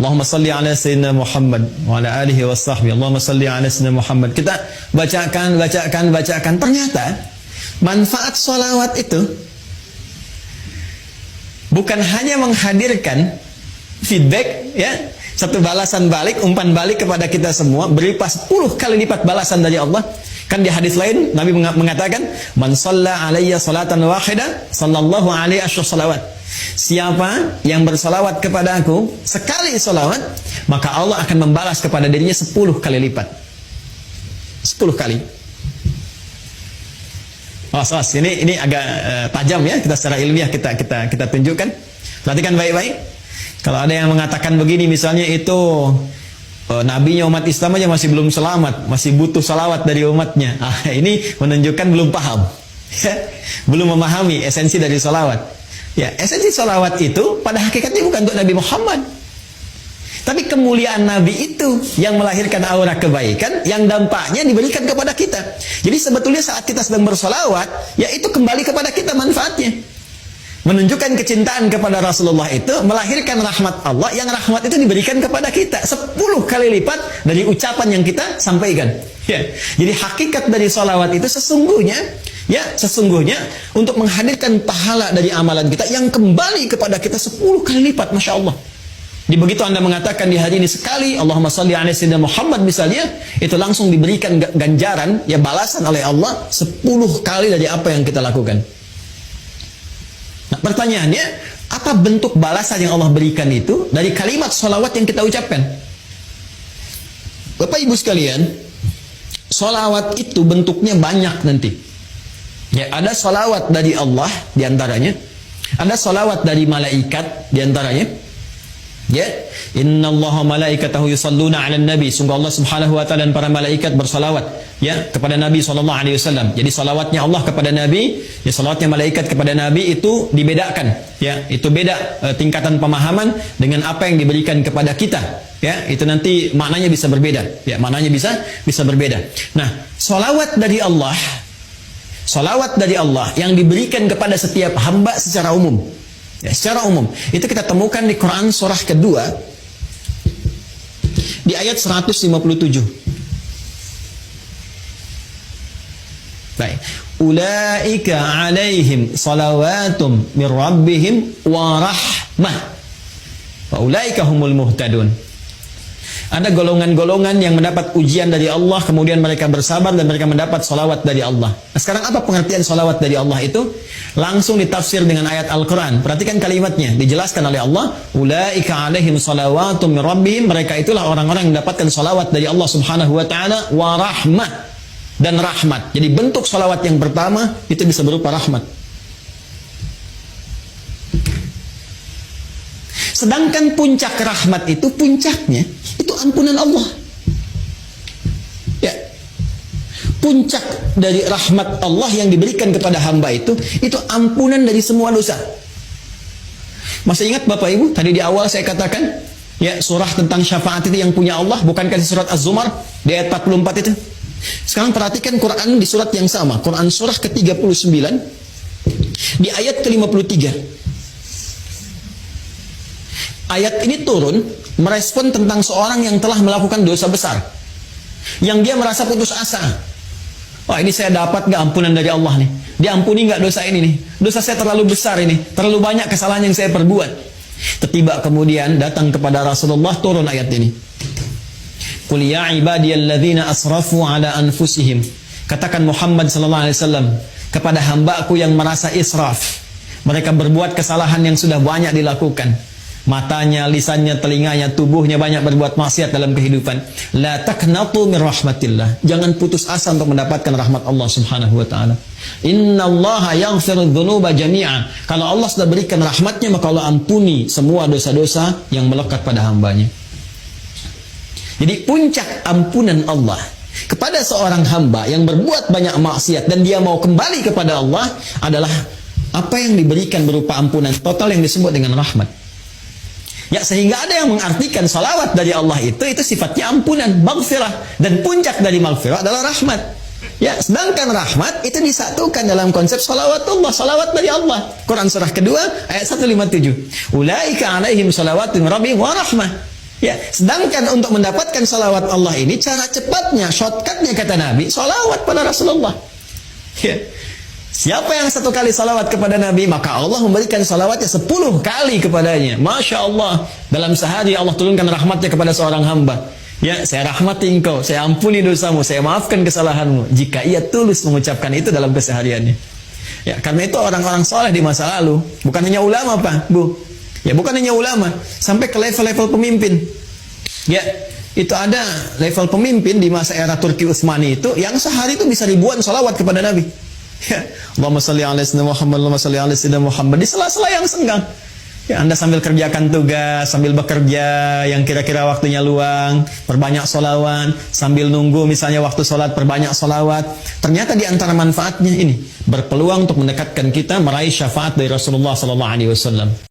Allahumma salli ala sayyidina Muhammad wa ala alihi wa sahbihi. Allahumma salli ala sayyidina Muhammad. Kita bacakan. Ternyata manfaat sholawat itu bukan hanya menghadirkan feedback, ya, satu balasan balik, umpan balik kepada kita semua, berupa 10 kali lipat balasan dari Allah. Kan di hadis lain Nabi mengatakan, "Man shalla alayya salatan wahidah, sallallahu alaihi wasallam." Siapa yang bersalawat kepada aku sekali salawat, maka Allah akan membalas kepada dirinya 10 kali lipat. 10 kali. Oh, ini agak tajam ya, kita secara ilmiah kita tunjukkan. Perhatikan baik-baik. Kalau ada yang mengatakan begini, misalnya itu nabinya umat Islam aja masih belum selamat, masih butuh salawat dari umatnya. Ini menunjukkan belum paham, ya, belum memahami esensi dari salawat. Ya, esensi salawat itu pada hakikatnya bukan untuk Nabi Muhammad, tapi kemuliaan Nabi itu yang melahirkan aura kebaikan yang dampaknya diberikan kepada kita. Jadi sebetulnya saat kita sedang bersalawat, ya itu kembali kepada kita manfaatnya. Menunjukkan kecintaan kepada Rasulullah itu melahirkan rahmat Allah, yang rahmat itu diberikan kepada kita 10 kali lipat dari ucapan yang kita sampaikan. Ya. Jadi hakikat dari salawat itu sesungguhnya untuk menghadirkan pahala dari amalan kita yang kembali kepada kita 10 kali lipat, Masya Allah. Jadi begitu Anda mengatakan di hari ini sekali Allahumma salli ala sayyidina Muhammad misalnya, itu langsung diberikan ganjaran, ya, balasan oleh Allah 10 kali dari apa yang kita lakukan. Nah, pertanyaannya, apa bentuk balasan yang Allah berikan itu dari kalimat salawat yang kita ucapkan? Bapak Ibu sekalian, salawat itu bentuknya banyak nanti. Ya, ada salawat dari Allah diantaranya, ada salawat dari malaikat diantaranya. Ya, innallaha malaikatahu yusalluna 'alan nabi. Sungguh Allah Subhanahu wa taala dan para malaikat bersalawat, ya, kepada Nabi sallallahu alaihi wasallam. Jadi salawatnya Allah kepada Nabi, ya, salawatnya malaikat kepada Nabi itu dibedakan, ya. Itu beda tingkatan pemahaman dengan apa yang diberikan kepada kita, ya. Itu nanti maknanya bisa berbeda, ya, maknanya bisa berbeda. Nah, salawat dari Allah yang diberikan kepada setiap hamba secara umum, ya, secara umum itu kita temukan di Quran surah kedua di ayat 157. Baik, ulaika alaihim salawatum min rabbihim wa rahmah wa ulaika humul muhtadun. Ada golongan-golongan yang mendapat ujian dari Allah, kemudian mereka bersabar dan mereka mendapat salawat dari Allah. Nah, sekarang apa pengertian salawat dari Allah itu? Langsung ditafsir dengan ayat Al-Quran. Perhatikan kalimatnya, dijelaskan oleh Allah, ulaika alaihim salawatum min rabbihim. Mereka itulah orang-orang yang mendapatkan salawat dari Allah Subhanahu wa taala, wa rahmah, dan rahmat. Jadi bentuk salawat yang pertama itu bisa berupa rahmat. Sedangkan puncak rahmat itu, puncaknya itu ampunan Allah. Ya. Puncak dari rahmat Allah yang diberikan kepada hamba itu ampunan dari semua dosa. Masih ingat Bapak Ibu, tadi di awal saya katakan, ya, surah tentang syafaat itu yang punya Allah, bukankah di surat Az-Zumar di ayat 44 itu? Sekarang perhatikan Quran di surat yang sama, Quran surah ke-39 di ayat ke-53. Ayat ini turun merespon tentang seorang yang telah melakukan dosa besar, yang dia merasa putus asa. Wah, ini saya dapat nggak ampunan dari Allah nih? Diampuni nggak dosa ini nih? Dosa saya terlalu besar ini, terlalu banyak kesalahan yang saya perbuat. Tiba kemudian datang kepada Rasulullah turun ayat ini. Qul ya ibadiyalladzina asrafu ala anfusihim. Katakan Muhammad sallallahu alaihi wasallam kepada hamba-Ku yang merasa israf. Mereka berbuat kesalahan yang sudah banyak dilakukan. Matanya, lisannya, telinganya, tubuhnya banyak berbuat maksiat dalam kehidupan. La taqnatu min rahmatillah. Jangan putus asa untuk mendapatkan rahmat Allah Subhanahu wa taala. Innallaha yaghfiru dzunuba jami'a. Kalau Allah sudah berikan rahmatnya, maka Allah ampuni semua dosa-dosa yang melekat pada hambanya. Jadi puncak ampunan Allah kepada seorang hamba yang berbuat banyak maksiat dan dia mau kembali kepada Allah adalah apa yang diberikan berupa ampunan total yang disebut dengan rahmat. Ya, sehingga ada yang mengartikan salawat dari Allah itu sifatnya ampunan, maghfirah, dan puncak dari maghfirah adalah rahmat. Ya, sedangkan rahmat itu disatukan dalam konsep salawatullah, salawat dari Allah. Quran surah kedua ayat 157. Ulaika alaihim salawatun rabbihim wa rahmah. Ya, sedangkan untuk mendapatkan salawat Allah ini cara cepatnya, shortcutnya kata Nabi, salawat pada Rasulullah. Ya. Siapa yang 1 kali salawat kepada Nabi, maka Allah memberikan salawatnya 10 kali kepadanya. Masya Allah, dalam sehari Allah turunkan rahmatnya kepada seorang hamba. Ya, saya rahmati engkau, saya ampuni dosamu, saya maafkan kesalahanmu. Jika ia tulus mengucapkan itu dalam kesehariannya. Ya, karena itu orang-orang soleh di masa lalu, bukan hanya ulama Pak, Bu. Ya, bukan hanya ulama, sampai ke level-level pemimpin. Ya, itu ada level pemimpin di masa era Turki Utsmani itu yang sehari itu bisa ribuan salawat kepada Nabi. Ya, Allahumma shalli ala sayyidina Muhammad, Allahumma shalli ala sayyidina Muhammad di sela-sela yang senggang. Ya, Anda sambil kerjakan tugas, sambil bekerja yang kira-kira waktunya luang, perbanyak salawat, sambil nunggu misalnya waktu sholat, perbanyak salawat. Ternyata di antara manfaatnya ini berpeluang untuk mendekatkan kita meraih syafaat dari Rasulullah SAW.